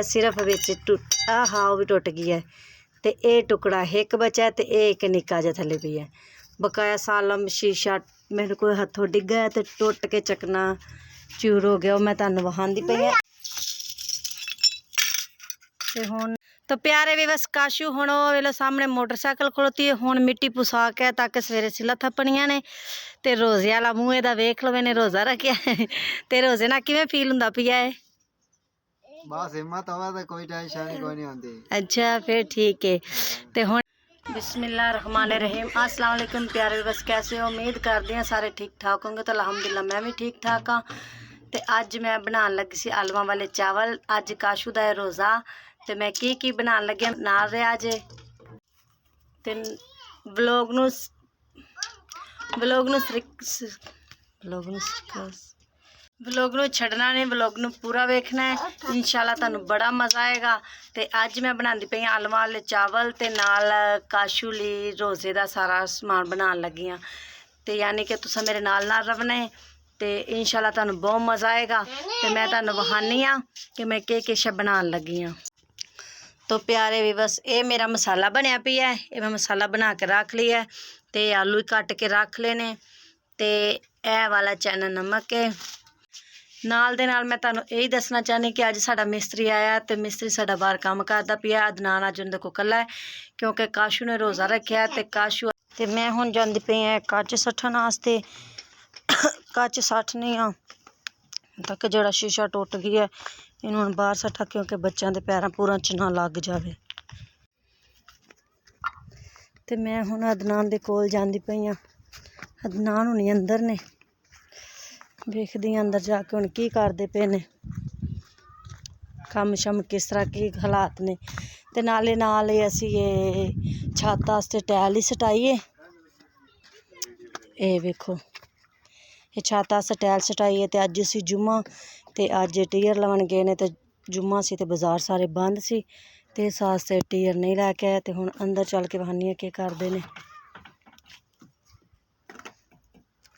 सिर्फ बिच टुट हाँ वो भी टुट गई है। तो ये टुकड़ा एक बचा है, तो ये एक निक्का जिहा थले पई है। बकाया सालम शीशा मेरे को हथों डिग्गा तो टुट के चकना चूर हो गया। मैं तुहानू विखांदी पई है। ते हुण तो प्यारे भी बस काशू हुण वेलो सामने मोटरसाइकिल खड़ोती है। हुण मिट्टी पुसा के ताकि सवेरे सिला थप्पणियां ने। ते रोजे वाला मूँह इहदा वेख लो, मैंने रोज़ा रखिया है। ते रोजे ना किवें फील हुंदा पिया है? बस हिम्मत होवे तो कोई टेंशन कोई नहीं आती। अच्छा फिर ठीक है। ते हुण बिस्मिल्लाहिर्रहमानिर्रहीम। अस्सलाम वालेकुम प्यारे बस, कैसे हो? उम्मीद करदी हां सारे ठीक ठाक होंगे। तो अल्हम्दुलिल्लाह मैं भी ठीक ठाक हाँ। तो अज मैं बनाने लगी सी आलूआं वाले चावल। अज काशू दा है रोज़ा। तो मैं की बनाने लगी नाल रहा जे। ते ब्लॉग नू छड्डना नहीं, ब्लॉग नू पूरा वेखना है। इंशाल्लाह तुहानू बड़ा मज़ा आएगा। तो अज मैं बनाती पई आलूआं वाले चावल ते नाल काशू लई रोज़े दा सारा समान बनाने लगी हाँ। तो यानी कि तुसां मेरे नाल रवना है। तो इंशाल्लाह तुहानू बहुत मज़ा आएगा। तो मैं तुहानू विखानी हाँ कि मैं किश बनाने लगी हाँ। तो प्यारे भी बस ये मेरा मसाला बनया पिया है। ये मैं मसाला बना के रख लिया है। तो आलू कट के रख लेने। तो यह वाला चना नमक है। नाल दे नाल मैं तुहानू यही दसना चाहनी कि अज साडा मिस्त्री आया। तो मिस्त्री साडा बाहर काम करदा पिया। अदनान अज उहदे कोल कल्ला है क्योंकि काशू ने रोज़ा रखिया। तो काशू ते मैं हुण जांदी पई ऐ कच सट्टन वास्ते। कच सट्टनी हाँ तक जोड़ा शीशा टुट गया है। इन्हूं हुण बाहर सट्टा क्योंकि बच्चों के पैरों पूरा च ना लग जाए। तो मैं हुण अदनान दे कोल जांदी पई हाँ। अदनान हुणी अंदर ने, वेखदी अंदर जाके हुण की करदे पे ने, कम शम किस तरह की हालात ने। ते नाले नाल असी ये छत वास्ते टैल ही सटाईए। ये वेखो ये छत वास्ते टैल सटाईए। तो अज असी जुम्मा ते अज टीयर लवन गए ने। तो जुम्मा सी ते बाजार सारे बंद सी। ते इस वास्ते टीयर नहीं लैके आए। तो हुण अंदर चल के वहानी के करदे ने।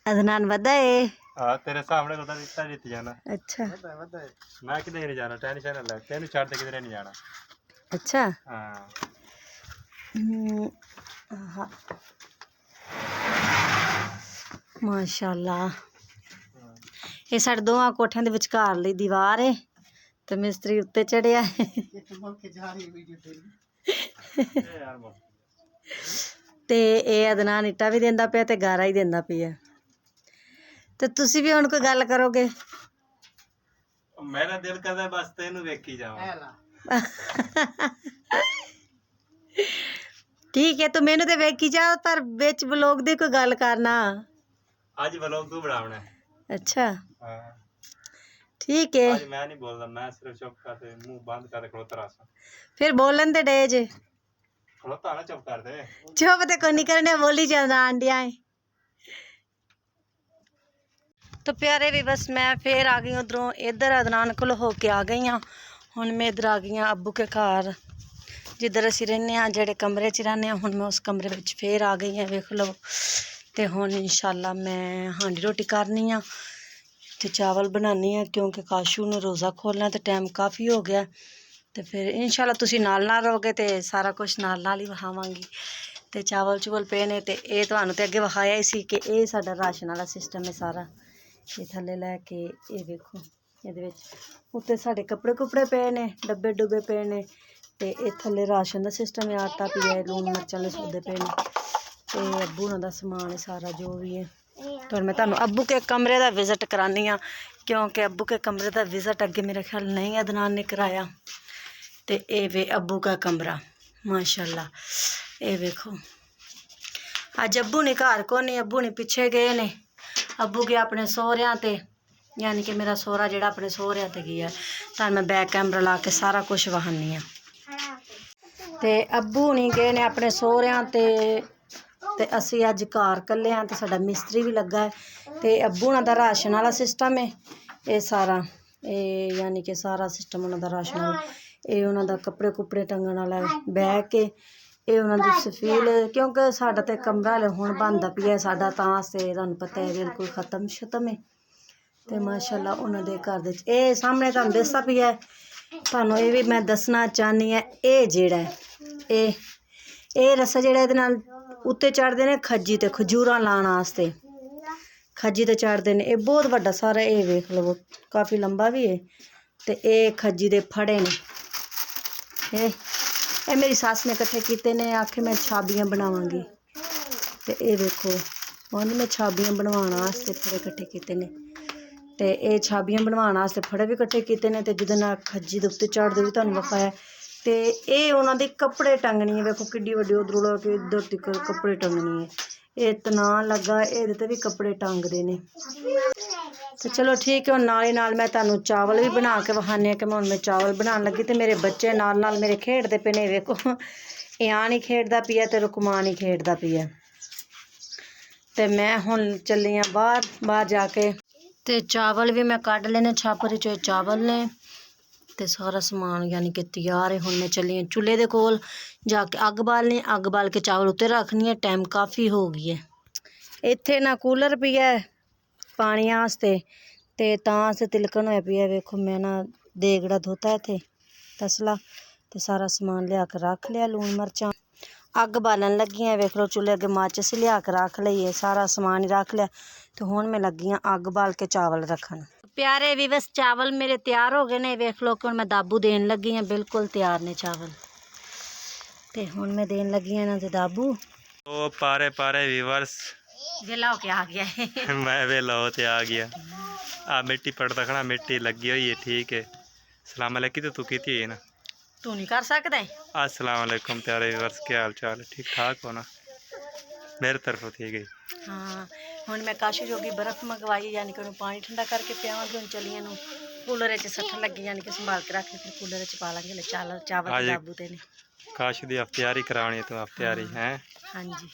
अदनान वदा है। हाँ तेरे सामने तो दिता जीत जाना। अच्छा मैं किधर नहीं जाना, टेंशन ना ले, तेन छड़ के किधर नहीं जाना। अच्छा हाँ हाँ माशाल्लाह। ये साढ़े दोवां कोठियां दे विचकार ली दीवार है। तो मिस्त्री उत्ते चढ़िया है। ते ये अदनान इट्टा भी देंदा पिया ते गारा ही देंदा पिया। तो तुसी भी हुण कोई गल करोगे? मेरा दिल करदा बस तेनू वेखी जावां। ठीक है तो मैनू तो वेखी जाओ पर बिच ब्लॉग दी कोई गल करना। आज व्लॉग तू बनावना है। अच्छा हाँ ठीक है। आज मैं नहीं बोलदा, मैं सिर्फ चुप कर मुंह बंद कर खड़ोता रहा। फिर बोलन दे डे जे खड़ोता ना, चुप कर दे। चुप तो कोई नहीं करने, बोली जाना आंडिया है। तो प्यारे भी बस मैं फिर आ गई उधरों, इधर अदनान को हो के आ गई हाँ। हुण मैं इधर आ गई हाँ अब्बू के घर, जिधर असी रहने हाँ, जेड़े कमरे च रहने। हुण मैं उस कमरे में फिर आ गई हाँ, वेख लो। तो हुण इंशाल्लाह मैं हांडी रोटी करनी हाँ ते चावल बनानी हाँ क्योंकि काशू ने रोज़ा खोलना। तो टाइम काफ़ी हो गया। तो फिर इंशाल्लाह तुसी नाल रहोगे तो सारा कुछ नाल ही विखावांगी। तो चावल चुवल पे ने। तो ये तुहानू तो अगे विखाया ही सी कि ये साडा राशन वाला सिस्टम है सारा। ये थले लैके ये देखो ये उत्ते साढ़े कपड़े कुपड़े पे ने, डब्बे डुब्बे पे ने। तो ये थले राशन का सिस्टम है, आटा पिया है, लून मिर्च वाले सौदे पे ने। तो अब्बू हुणां दा समान है सारा जो भी है। तो मैं तुहानू अब्बू के कमरे का विजिट करानी हाँ क्योंकि अब्बू के कमरे का विजिट अगे मेरे ख्याल नहीं अदनान ने कराया। तो ये वे अब्बू का कमरा माशाल्लाह। ये वेखो अज अब्बू ने घर को नहीं, अब्बू ने पिछे गए ने। अब्बू गया अपने सोहरियां ते, यानी कि मेरा सोहरा जेड़ा अपने सोहरियां ते गया। तो मैं बैक कैमरा ला के सारा कुछ वहानी हाँ। तो अब्बू नहीं गए ने अपने सोहरियां ते असी अज घर कल्ले हाँ। तो साडा मिस्त्री भी लगा है। तो अब्बू हुणां दा राशन वाला सिस्टम है ये सारा, ये यानी कि सारा सिस्टम उन्हां दा राशन वाला। ये उन्हां दा कपड़े कुपड़े टंगण वाला बैग के, ये उन्हां दी सफील। क्योंकि साडा तो कमरा हले हुण बनदा पिया साडा, तां ते तुहानू पता है बिल्कुल खत्म शतम है। तो माशाल्लाह उन्हां दे घर दे ये सामने तुहानू दिसदा पिया ਤੁਹਾਨੂੰ ਇਹ ਵੀ ਮੈਂ ਦੱਸਣਾ ਚਾਹੁੰਦੀ ਹਾਂ, ਇਹ ਜਿਹੜਾ ਹੈ, ਇਹ ਰੱਸਾ ਜਿਹੜਾ ਇਹਦੇ ਨਾਲ ਉੱਤੇ ਚੜ੍ਹਦੇ ਨੇ ਖੱਜੀ ਤੇ ਖਜੂਰਾਂ ਲਾਉਣ ਵਾਸਤੇ, ਖੱਜੀ ਤੇ ਚੜ੍ਹਦੇ ਨੇ। ਇਹ ਬਹੁਤ ਵੱਡਾ ਸਾਰਾ, ਇਹ ਵੇਖ ਲਵੋ ਕਾਫੀ ਲੰਬਾ ਵੀ ਹੈ। ਤੇ ਇਹ ਖੱਜੀ ਦੇ ਫੜੇ ਨੇ, ਇਹ ਮੇਰੀ ਸੱਸ ਨੇ ਇਕੱਠੇ ਕੀਤੇ ਨੇ, ਆਖੇ ਮੈਂ ਛਾਬੀਆਂ ਬਣਾਵਾਂਗੀ। ਤੇ ਇਹ ਵੇਖੋ ਉਹਨੇ ਮੈਂ ਛਾਬੀਆਂ ਬਣਵਾਉਣ ਵਾਸਤੇ ਫੜੇ ਇਕੱਠੇ ਕੀਤੇ ਨੇ। ਤੇ ਇਹ ਛਾਬੀਆਂ ਬਣਵਾਉਣ ਵਾਸਤੇ ਫੜੇ ਵੀ ਇਕੱਠੇ ਕੀਤੇ ਨੇ। ਤੇ ਜਿਹਦੇ ਨਾਲ ਖੱਜੀ ਦੇ ਉੱਤੇ ਚੜ੍ਹਦੇ ਵੀ ਤੁਹਾਨੂੰ ਵਿਖਾਇਆ। ਤੇ ਇਹ ਉਹਨਾਂ ਦੇ ਕੱਪੜੇ ਟੰਗਣੀ ਹੈ, ਵੇਖੋ ਕਿੱਡੀ ਵੱਡੀ, ਉਧਰੋਂ ਲਾ ਕੇ ਇੱਧਰ ਤੱਕ ਕੱਪੜੇ ਟੰਗਣੀ ਹੈ। ਇਹ ਤਨਾਅ ਲੱਗਾ, ਇਹਦੇ ਤੇ ਵੀ ਕੱਪੜੇ ਟੰਗਦੇ ਨੇ। ਤੇ ਚਲੋ ਠੀਕ ਹੈ, ਹੁਣ ਨਾਲ ਹੀ ਨਾਲ ਮੈਂ ਤੁਹਾਨੂੰ ਚਾਵਲ ਵੀ ਬਣਾ ਕੇ ਵਿਖਾਉਂਦੀ ਹਾਂ ਕਿ ਹੁਣ ਮੈਂ ਚਾਵਲ ਬਣਾਉਣ ਲੱਗੀ। ਤੇ ਮੇਰੇ ਬੱਚੇ ਨਾਲ ਨਾਲ ਮੇਰੇ ਖੇਡਦੇ ਪਏ ਨੇ, ਵੇਖੋ ਇਆਨ ਹੀ ਖੇਡਦਾ ਪਿਆ ਤੇ ਰੁਕਮਾਨ ਹੀ ਖੇਡਦਾ ਪਿਆ। ਤੇ ਮੈਂ ਹੁਣ ਚੱਲੀ ਹਾਂ ਬਾਹਰ ਜਾ ਕੇ। ਤੇ ਚਾਵਲ ਵੀ ਮੈਂ ਕੱਢ ਲੈਣੇ, ਛਾਪਰ 'ਚ ਚਾਵਲ ਨੇ ਤੇ ਸਾਰਾ ਸਮਾਨ ਯਾਨੀ ਕਿ ਤਿਆਰ ਹੈ। ਹੁਣ ਮੈਂ ਚੱਲੀ ਹਾਂ ਚੁੱਲ੍ਹੇ ਦੇ ਕੋਲ ਜਾ ਕੇ ਅੱਗ ਬਾਲਣੀ, ਅੱਗ ਬਾਲ ਕੇ ਚਾਵਲ ਉੱਤੇ ਰੱਖਣੀ ਹੈ। ਟਾਈਮ ਕਾਫੀ ਹੋ ਗਈ ਹੈ। ਇੱਥੇ ਨਾ ਕੂਲਰ ਪਿਆ ਪਾਣੀ ਵਾਸਤੇ ਤੇ ਤਾਂ ਅਸੀਂ ਤਿਲਕਣ ਹੋਇਆ ਪਿਆ। ਵੇਖੋ ਮੈਂ ਨਾ ਦੇਗੜਾ ਧੋਤਾ ਇੱਥੇ ਤਸਲਾ ਤੇ ਸਾਰਾ ਸਮਾਨ ਲਿਆ ਕੇ ਰੱਖ ਲਿਆ, ਲੂਣ ਮਿਰਚਾਂ। ਅੱਗ ਬਾਲਣ ਲੱਗੀ ਹਾਂ, ਵੇਖ ਲਓ ਚੁੱਲ੍ਹੇ ਅੱਗੇ ਮਾਚਿਸ ਲਿਆ ਕੇ ਰੱਖ ਲਈਏ, ਸਾਰਾ ਸਮਾਨ ਹੀ ਰੱਖ ਲਿਆ। ਤੇ ਹੁਣ ਮੈਂ ਲੱਗੀ ਹਾਂ ਅੱਗ ਬਾਲ ਕੇ ਚਾਵਲ ਰੱਖਣ। ਪਿਆਰੇ ਵੀ ਬਸ ਚਾਵਲ ਮੇਰੇ ਤਿਆਰ ਹੋ ਗਏ ਨੇ, ਵੇਖ ਲਓ ਕਿ ਹੁਣ ਮੈਂ ਦਾਬੂ ਦੇਣ ਲੱਗੀ ਹਾਂ। ਬਿਲਕੁਲ ਤਿਆਰ ਨੇ ਚਾਵਲ ਤੇ ਹੁਣ ਮੈਂ ਦੇਣ ਲੱਗੀ ਹਾਂ ਇਹਨਾਂ ਦੇ ਦਾਬੂ। ਉਹ ਪਾਰੇ ਵੀਵਰਸ ਵੇਲਾ ਹੋ ਕੇ ਆ ਗਿਆ ਹੈ। मैं वेला होते आ गया। मिट्टी पड़ रखना, मिट्टी लगी हुई है, ठीक है। सलाम अलैकुम। तो तू की है ना, तू नहीं कर सकता। अस्सलाम वालेकुम प्यारे व्यूअर्स, क्या हाल चाल है? ठीक ठाक हो ना? मेरे तरफ ठीक है। हाँ ਹੁਣ ਮੈਂ ਕਾਸ਼ੀ ਜੋਗੀ ਬਰਫ਼ ਮੰਗਵਾਈ, ਯਾਨੀ ਕਿ ਉਹਨੂੰ ਪਾਣੀ ਠੰਡਾ ਕਰਕੇ ਪਿਆਵਾਂਗੇ। ਹੁਣ ਚਲੀਆਂ ਨੂੰ ਕੂਲਰ 'ਚ ਸੱਠਣ ਲੱਗੀ, ਯਾਨੀ ਕਿ ਸੰਭਾਲ ਕੇ ਰੱਖ ਕੇ ਫਿਰ ਕੂਲਰ 'ਚ ਪਾ ਲਾਂਗੇ। ਚਾਵਲ ਦਾਬੂ ਤੇ ਨੇ काश दी अफ्तियारी करानी है, तो अफ्तियारी है। हाँ जी,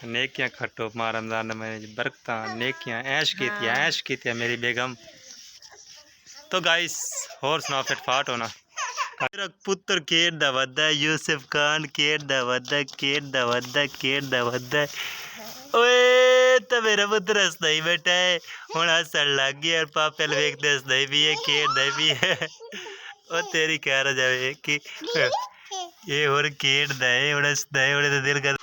नेकियां खट्टो रमजान में बरकत नेकियां ऐश की थी मेरी बेगम। तो गाइस होर सुनाओ, फिटफाट होना। मेरा पुत्र खेड दा वदा यूसुफ खान खेड दा वदा ओए तो मेरा पुत्र हसदा ही बैठा है। हुण हसन लग गया और पापे अल वेखदे हसदा भी है, खेडदा भी है। ओ तेरी कह रहा जावे कि ये होर खेडदा है, हुण हसदा है, हुण तो दिल कर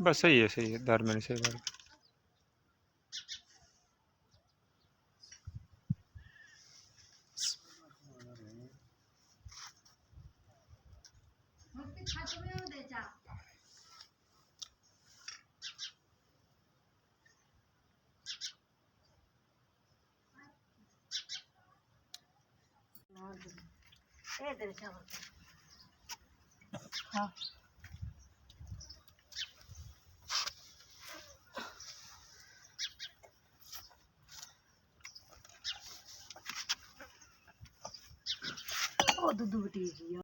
बस सही है दर मैंने सही बात। हाँ दूध बटी